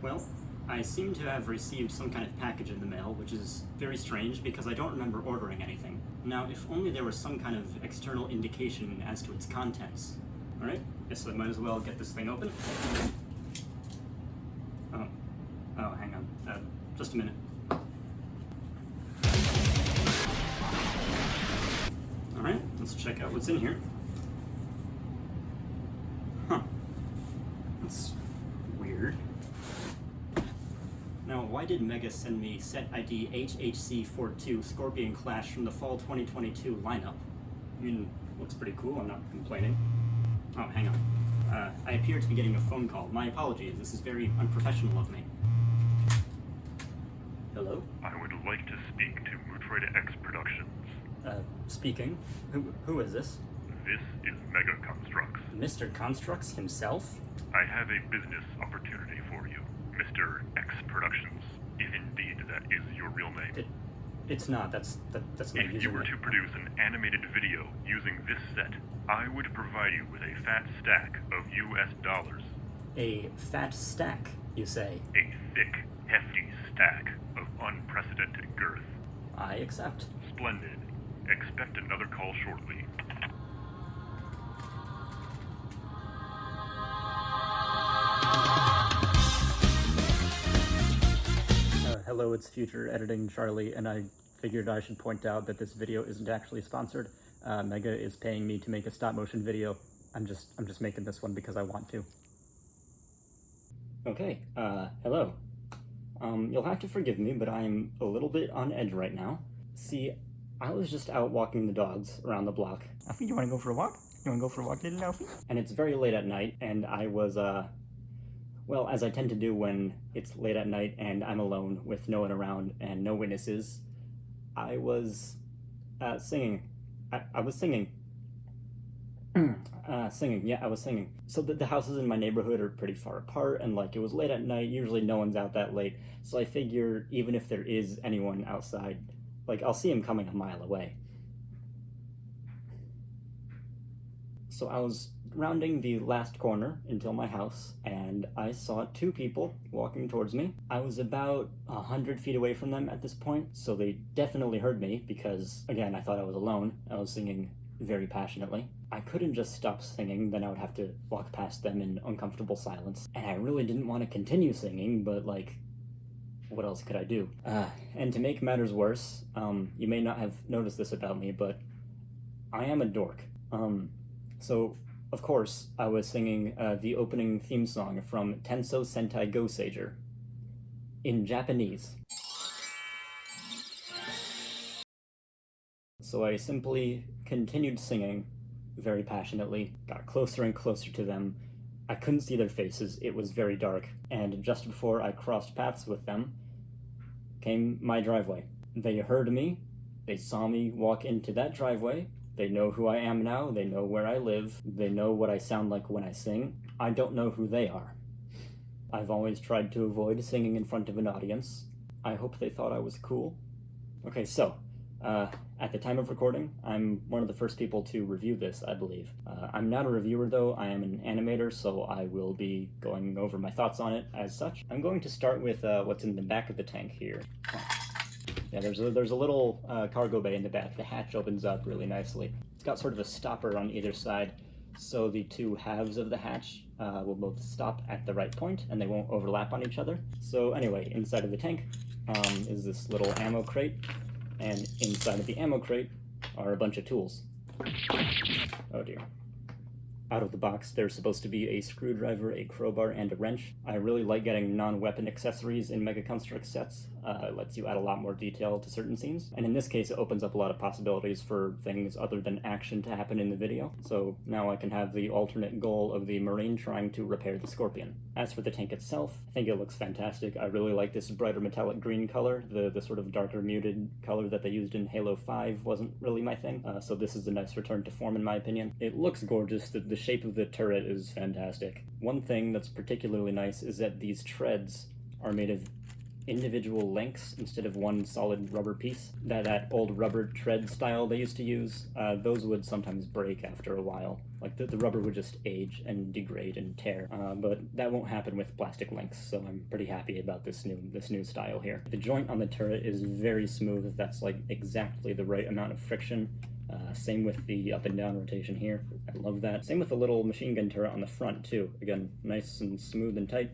Well, I seem to have received some kind of package in the mail, which is very strange because I don't remember ordering anything. Now, if only there was some kind of external indication as to its contents. Alright, guess I might as well get this thing open. Oh, hang on. Just a minute. Alright, let's check out what's in here. Huh. That's weird. Now, why did Mega send me set ID HHC42 Scorpion Clash from the fall 2022 lineup? I mean, looks pretty cool, I'm not complaining. Oh, hang on. I appear to be getting a phone call. My apologies, this is very unprofessional of me. Hello? I would like to speak to mootroidXproductions. Speaking. Who is this? This is Mega Constructs. Mr. Constructs himself? I have a business opportunity for you, Mr. X Productions, if indeed that is your real name. It's not. That's my username. If you were to produce an animated video using this set, I would provide you with a fat stack of US dollars. A fat stack, you say? A thick, hefty stack of unprecedented girth. I accept. Splendid. Expect another call shortly. Hello, it's Future Editing Charlie, and I figured I should point out that this video isn't actually sponsored. Mega is paying me to make a stop-motion video. I'm just making this one because I want to. Okay, hello. You'll have to forgive me, but I'm a little bit on edge right now. See, I was just out walking the dogs around the block. Alfie, you wanna go for a walk? You wanna go for a walk, little Alfie? And it's very late at night, and I was, well, as I tend to do when it's late at night and I'm alone with no one around and no witnesses, I was, singing. I was singing. I was singing. So the houses in my neighborhood are pretty far apart, and like it was late at night, usually no one's out that late, so I figure even if there is anyone outside, like I'll see him coming a mile away. So I was rounding the last corner until my house, and I saw two people walking towards me. I was about 100 feet away from them at this point, so they definitely heard me because, again, I thought I was alone. I was singing very passionately. I couldn't just stop singing, then I would have to walk past them in uncomfortable silence. And I really didn't want to continue singing, but like, what else could I do? And to make matters worse, you may not have noticed this about me, but I am a dork. So, of course, I was singing the opening theme song from Tenso Sentai Go Sager in Japanese. So I simply continued singing very passionately, got closer and closer to them. I couldn't see their faces, it was very dark, and just before I crossed paths with them came my driveway. They heard me, they saw me walk into that driveway. They know who I am now, they know where I live, they know what I sound like when I sing. I don't know who they are. I've always tried to avoid singing in front of an audience. I hope they thought I was cool. Okay, so, at the time of recording, I'm one of the first people to review this, I believe. I'm not a reviewer though, I am an animator, so I will be going over my thoughts on it as such. I'm going to start with what's in the back of the tank here. Yeah, there's a little cargo bay in the back. The hatch opens up really nicely. It's got sort of a stopper on either side, so the two halves of the hatch will both stop at the right point, and they won't overlap on each other. So anyway, inside of the tank is this little ammo crate, and inside of the ammo crate are a bunch of tools. Oh dear. Out of the box, there's supposed to be a screwdriver, a crowbar, and a wrench. I really like getting non-weapon accessories in Mega Construct sets. It lets you add a lot more detail to certain scenes. And in this case, it opens up a lot of possibilities for things other than action to happen in the video. So now I can have the alternate goal of the Marine trying to repair the Scorpion. As for the tank itself, I think it looks fantastic. I really like this brighter metallic green color. The sort of darker muted color that they used in Halo 5 wasn't really my thing. So this is a nice return to form in my opinion. It looks gorgeous. The shape of the turret is fantastic. One thing that's particularly nice is that these treads are made of individual links instead of one solid rubber piece. That old rubber tread style they used to use, those would sometimes break after a while. Like the rubber would just age and degrade and tear, but that won't happen with plastic links, so I'm pretty happy about this new style here. The joint on the turret is very smooth. That's like exactly the right amount of friction. Same with the up and down rotation here. I love that. Same with the little machine gun turret on the front too. Again, nice and smooth and tight,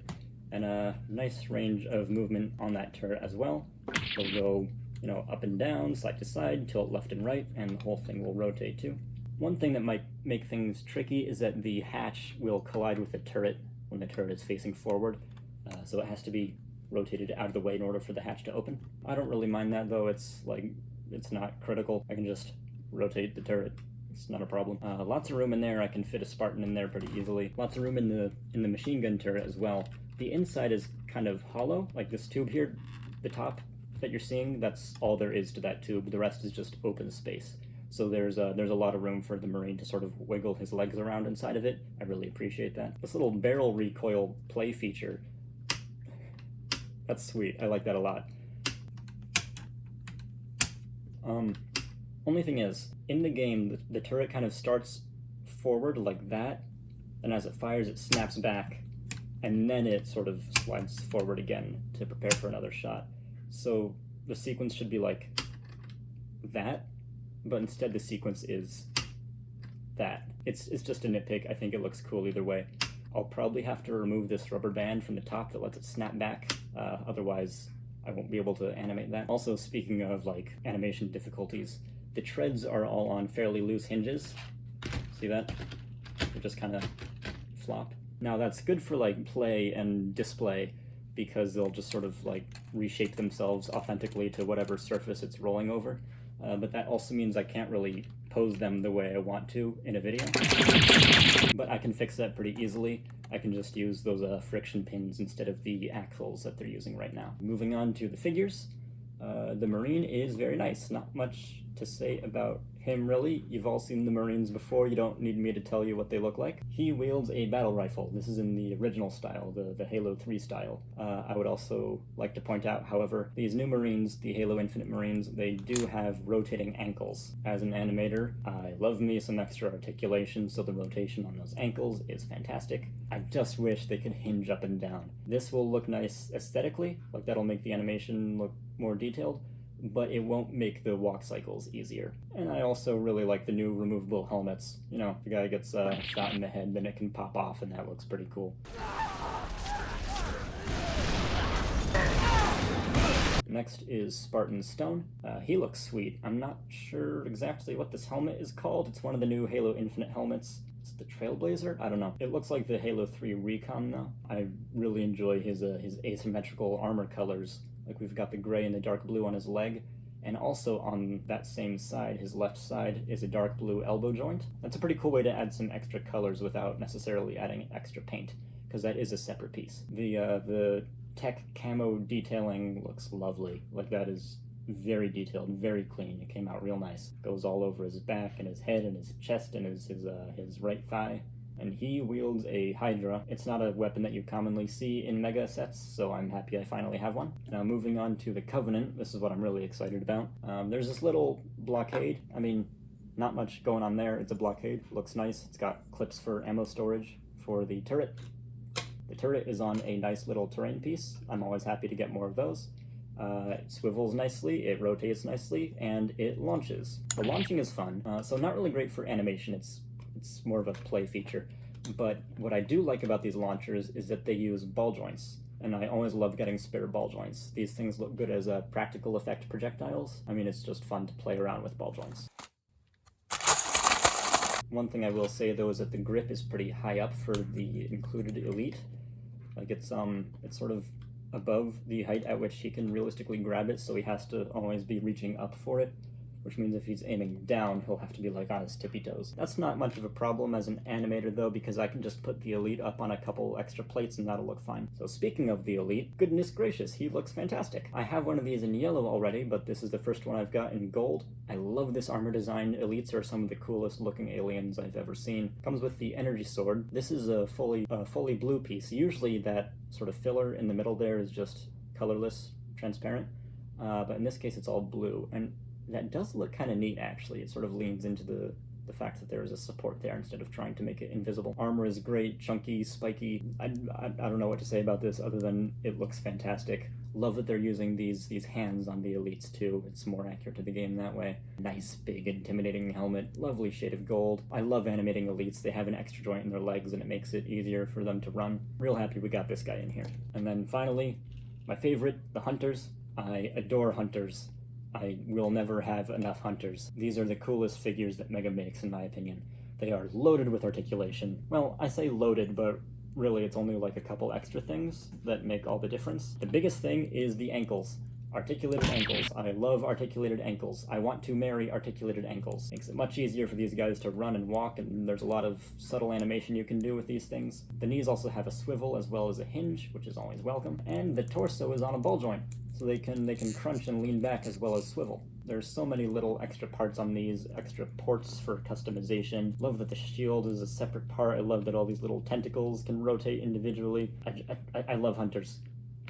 and a nice range of movement on that turret as well. It'll go, you know, up and down, side to side, tilt left and right, and the whole thing will rotate too. One thing that might make things tricky is that the hatch will collide with the turret when the turret is facing forward, so it has to be rotated out of the way in order for the hatch to open. I don't really mind that though. It's not critical. I can just rotate the turret. It's not a problem. Lots of room in there. I can fit a Spartan in there pretty easily. Lots of room in the machine gun turret as well. The inside is kind of hollow, like this tube here, the top that you're seeing, that's all there is to that tube. The rest is just open space. So there's a lot of room for the Marine to sort of wiggle his legs around inside of it. I really appreciate that. This little barrel recoil play feature, that's sweet. I like that a lot. Only thing is, in the game, the turret kind of starts forward like that, and as it fires, it snaps back, and then it sort of slides forward again to prepare for another shot. So the sequence should be like that, but instead the sequence is that. It's just a nitpick. I think it looks cool either way. I'll probably have to remove this rubber band from the top that lets it snap back, otherwise I won't be able to animate that. Also, speaking of like animation difficulties, the treads are all on fairly loose hinges. See that? They just kind of flop. Now that's good for like play and display, because they'll just sort of like reshape themselves authentically to whatever surface it's rolling over. But that also means I can't really pose them the way I want to in a video. But I can fix that pretty easily. I can just use those friction pins instead of the axles that they're using right now. Moving on to the figures. The Marine is very nice. Not much to say about him, really. You've all seen the Marines before. You don't need me to tell you what they look like. He wields a battle rifle. This is in the original style, the Halo 3 style. I would also like to point out, however, these new Marines, the Halo Infinite Marines, they do have rotating ankles. As an animator, I love me some extra articulation, so the rotation on those ankles is fantastic. I just wish they could hinge up and down. This will look nice aesthetically, like that'll make the animation look more detailed, but it won't make the walk cycles easier. And I also really like the new removable helmets. You know, the guy gets shot in the head, then it can pop off, and that looks pretty cool. Next is Spartan Stone. He looks sweet. I'm not sure exactly what this helmet is called. It's one of the new Halo Infinite helmets. Is it the Trailblazer? I don't know. It looks like the Halo 3 Recon though. I really enjoy his asymmetrical armor colors. Like we've got the gray and the dark blue on his leg, and also on that same side, his left side, is a dark blue elbow joint. That's a pretty cool way to add some extra colors without necessarily adding extra paint, because that is a separate piece. The tech camo detailing looks lovely. Like that is very detailed, very clean. It came out real nice. Goes all over his back and his head and his chest and his right thigh. And he wields a Hydra. It's not a weapon that you commonly see in Mega sets, so I'm happy I finally have one. Now moving on to the Covenant, this is what I'm really excited about. There's this little blockade. I mean, not much going on there. It's a blockade. Looks nice. It's got clips for ammo storage for the turret. The turret is on a nice little terrain piece. I'm always happy to get more of those. It swivels nicely, it rotates nicely, and it launches. The launching is fun, so not really great for animation. It's more of a play feature. But what I do like about these launchers is that they use ball joints, and I always love getting spare ball joints. These things look good as practical effect projectiles. I mean, it's just fun to play around with ball joints. One thing I will say though is that the grip is pretty high up for the included elite. Like it's sort of above the height at which he can realistically grab it, so he has to always be reaching up for it, which means if he's aiming down, he'll have to be like on his tippy toes. That's not much of a problem as an animator though, because I can just put the elite up on a couple extra plates and that'll look fine. So speaking of the elite, goodness gracious, he looks fantastic. I have one of these in yellow already, but this is the first one I've got in gold. I love this armor design. Elites are some of the coolest looking aliens I've ever seen. Comes with the energy sword. This is a fully blue piece. Usually that sort of filler in the middle there is just colorless transparent, but in this case it's all blue, and that does look kind of neat actually. It sort of leans into the fact that there is a support there instead of trying to make it invisible. Armor is great, chunky, spiky. I don't know what to say about this other than it looks fantastic. Love that they're using these hands on the elites too. It's more accurate to the game that way. Nice, big, intimidating helmet. Lovely shade of gold. I love animating elites. They have an extra joint in their legs and it makes it easier for them to run. Real happy we got this guy in here. And then finally, my favorite, the hunters. I adore hunters. I will never have enough hunters. These are the coolest figures that Mega makes, in my opinion. They are loaded with articulation. Well, I say loaded, but really it's only like a couple extra things that make all the difference. The biggest thing is the ankles. Articulated ankles. I love articulated ankles. I want to marry articulated ankles. Makes it much easier for these guys to run and walk, and there's a lot of subtle animation you can do with these things. The knees also have a swivel as well as a hinge, which is always welcome. And the torso is on a ball joint, so they can crunch and lean back as well as swivel. There's so many little extra parts on these, extra ports for customization. Love that the shield is a separate part. I love that all these little tentacles can rotate individually. I love hunters.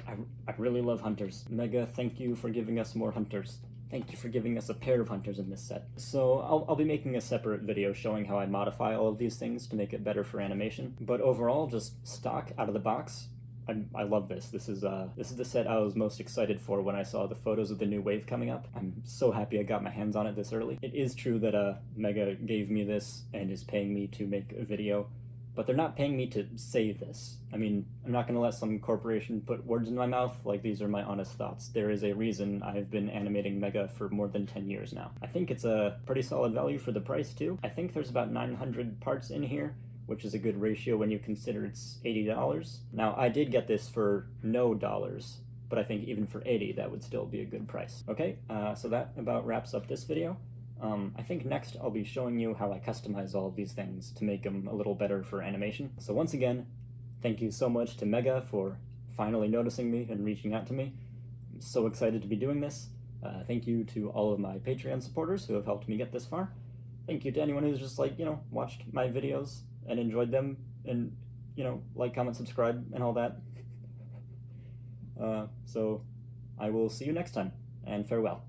I really love hunters. Mega, thank you for giving us more hunters. Thank you for giving us a pair of hunters in this set. So I'll be making a separate video showing how I modify all of these things to make it better for animation. But overall, just stock out of the box. I love this. This is the set I was most excited for when I saw the photos of the new wave coming up. I'm so happy I got my hands on it this early. It is true that Mega gave me this and is paying me to make a video, but they're not paying me to say this. I mean, I'm not gonna let some corporation put words in my mouth. Like, these are my honest thoughts. There is a reason I've been animating Mega for more than 10 years now. I think it's a pretty solid value for the price too. I think there's about 900 parts in here, which is a good ratio when you consider it's $80. Now, I did get this for no dollars, but I think even for $80, that would still be a good price. Okay, so that about wraps up this video. I think next I'll be showing you how I customize all of these things to make them a little better for animation. So once again, thank you so much to Mega for finally noticing me and reaching out to me. I'm so excited to be doing this. Thank you to all of my Patreon supporters who have helped me get this far. Thank you to anyone who's just watched my videos and enjoyed them, and, like, comment, subscribe, and all that. So I will see you next time, and farewell.